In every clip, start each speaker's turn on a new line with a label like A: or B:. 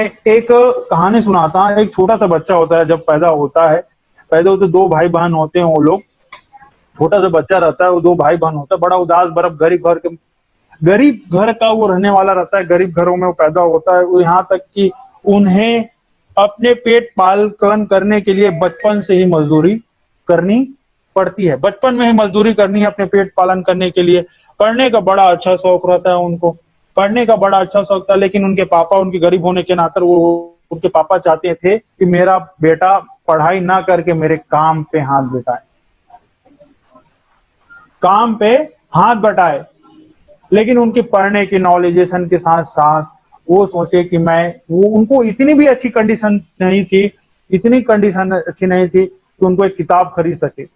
A: एक कहानी सुनाता हूँ। एक छोटा सा बच्चा होता है, जब पैदा होता है, पैदा होते दो भाई बहन होते हैं। वो लोग, छोटा सा बच्चा रहता है, वो दो भाई बहन होता है, बड़ा उदास बर्फ गरीब घर का वो रहने वाला रहता है। गरीब घरों में वो पैदा होता है। वो यहाँ तक कि उन्हें अपने पेट पालन करने के लिए बचपन से ही मजदूरी करनी पड़ती है। बचपन में ही मजदूरी करनी है अपने पेट पालन करने के लिए। पढ़ने का बड़ा अच्छा शौक रहता है उनको, पढ़ने का बड़ा अच्छा शौक था। लेकिन उनके पापा, उनके गरीब होने के नाते, वो उनके पापा चाहते थे कि मेरा बेटा पढ़ाई ना करके मेरे काम पे हाथ बटाए, काम पे हाथ बटाए। लेकिन उनके पढ़ने की नॉलेजेशन के साथ साथ वो सोचे कि वो उनको इतनी भी अच्छी कंडीशन नहीं थी, इतनी कंडीशन अच्छी नहीं थी कि उनको एक किताब खरीद सकते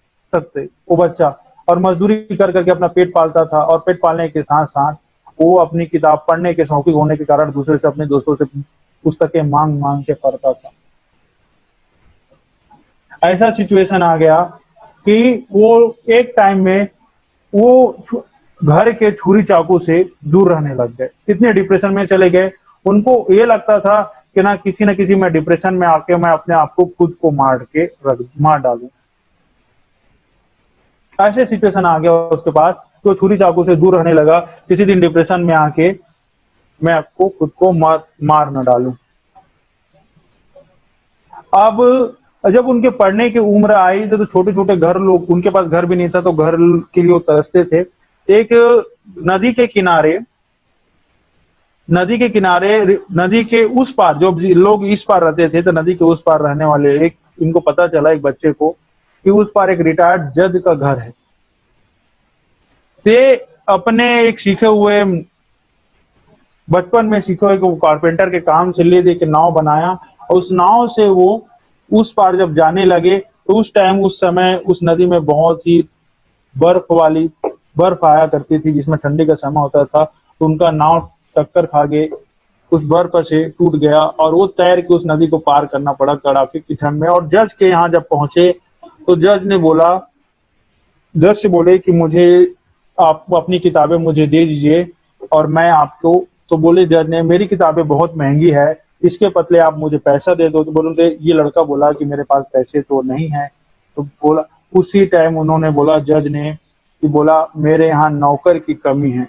A: वो बच्चा। और मजदूरी कर करके अपना पेट पालता था। और पेट पालने के साथ साथ वो अपनी किताब पढ़ने के शौकीन होने के कारण दूसरे से, अपने दोस्तों से पुस्तकें मांग मांग के पढ़ता था। ऐसा सिचुएशन आ गया कि वो एक टाइम में वो घर के छुरी चाकू से दूर रहने लग गए। कितने डिप्रेशन में चले गए। उनको ये लगता था कि ना किसी में डिप्रेशन में आके मैं अपने आप को खुद को मार डालूं। ऐसे सिचुएशन आ गया उसके पास, तो छुरी चाकू से दूर रहने लगा। किसी दिन डिप्रेशन में आके मैं आपको खुद को मार न डालूं। अब जब उनके पढ़ने की उम्र आई तो छोटे छोटे घर, लोग, उनके पास घर भी नहीं था तो घर के लिए वो तरसते थे। एक नदी के किनारे, नदी के उस पार, जो लोग इस पार रहते थे, तो नदी के उस पार रहने वाले एक, इनको पता चला एक बच्चे को कि उस पार एक रिटायर्ड जज का घर है। ते अपने एक सीखे हुए, बचपन में सीखे हुए कारपेंटर के काम से ले दे के नाव बनाया। और उस नाव से वो उस पार जब जाने लगे तो उस समय उस नदी में बहुत ही बर्फ आया करती थी, जिसमें ठंडी का समय होता था। तो उनका नाव टक्कर खा गए, उस बर्फ से टूट गया और वो तैर के उस नदी को पार करना पड़ा कड़ाके की ठंड में। और जज के यहाँ जब पहुंचे तो जज से बोले कि मुझे, आप अपनी किताबें मुझे दे दीजिए और मैं आपको। तो बोले जज ने, मेरी किताबें बहुत महंगी है, इसके बदले आप मुझे पैसा दे दो। तो बोले, ये लड़का बोला कि मेरे पास पैसे तो नहीं है। तो बोला, उसी टाइम उन्होंने बोला, जज ने कि बोला, मेरे यहाँ नौकर की कमी है,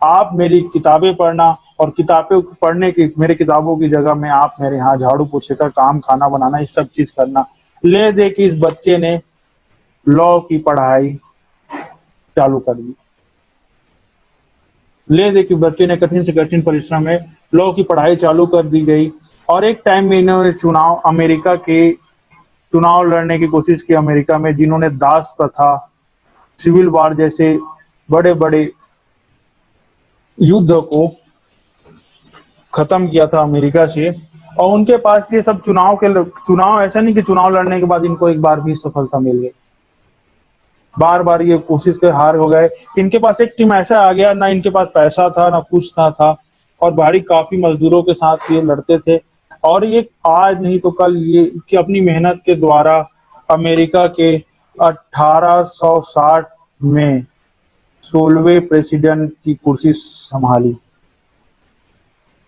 A: आप मेरी किताबें पढ़ना, और किताबें पढ़ने की, मेरी किताबों की जगह में आप मेरे यहाँ झाड़ू पोछे का काम, खाना बनाना, ये सब चीज करना। ले दे कि इस बच्चे ने लॉ की पढ़ाई चालू कर दी। ले दे कि बच्चे ने कठिन से कठिन परिश्रम में लॉ की पढ़ाई चालू कर दी गई। और एक टाइम में इन्होंने चुनाव लड़ने की कोशिश की अमेरिका में, जिन्होंने दास प्रथा, सिविल वार जैसे बड़े बड़े युद्ध को खत्म किया था अमेरिका से। और उनके पास ये सब चुनाव, ऐसा नहीं कि चुनाव लड़ने के बाद इनको एक बार भी सफलता मिल गई, बार बार ये कोशिश कर हार हो गए। इनके पास एक टीम ऐसा आ गया, ना इनके पास पैसा था ना कुछ ना था, और भारी काफी मजदूरों के साथ ये लड़ते थे। और ये आज नहीं तो कल ये कि अपनी मेहनत के द्वारा अमेरिका के 1860 में 16वें प्रेसिडेंट की कुर्सी संभाली।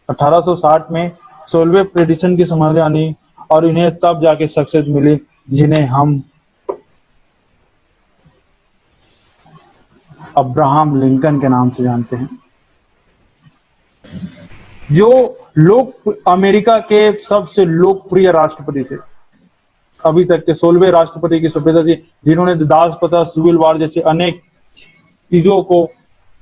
A: 1860 में 16वें प्रेसिडेंट की संभाली, और इन्हें तब जाके सक्सेस मिली जिन्हें हम अब्राहम लिंकन के नाम से जानते हैं, जो अमेरिका के सबसे लोकप्रिय राष्ट्रपति थे। अभी तक के 16वें राष्ट्रपति की सभ्यता थी, जिन्होंने दास प्रथा, सिविल वार जैसे अनेक चीजों को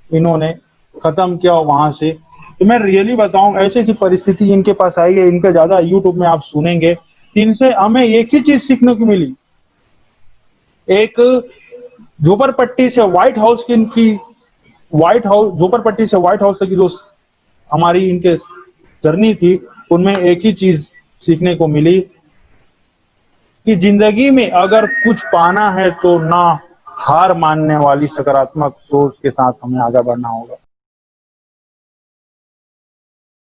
A: इन्होंने खत्म किया। वहां से तो मैं रियली बताऊं, ऐसी ऐसी परिस्थिति इनके पास आई है, इनका ज्यादा यूट्यूब में आप सुनेंगे। इनसे हमें एक ही चीज सीखने को मिली। एक झोपड़पट्टी से व्हाइट हाउस झोपड़पट्टी से व्हाइट हाउस तक की जो हमारी इनके जर्नी थी, उनमें एक ही चीज सीखने को मिली कि जिंदगी में अगर कुछ पाना है तो ना हार मानने वाली सकारात्मक सोच के साथ हमें आगे बढ़ना होगा।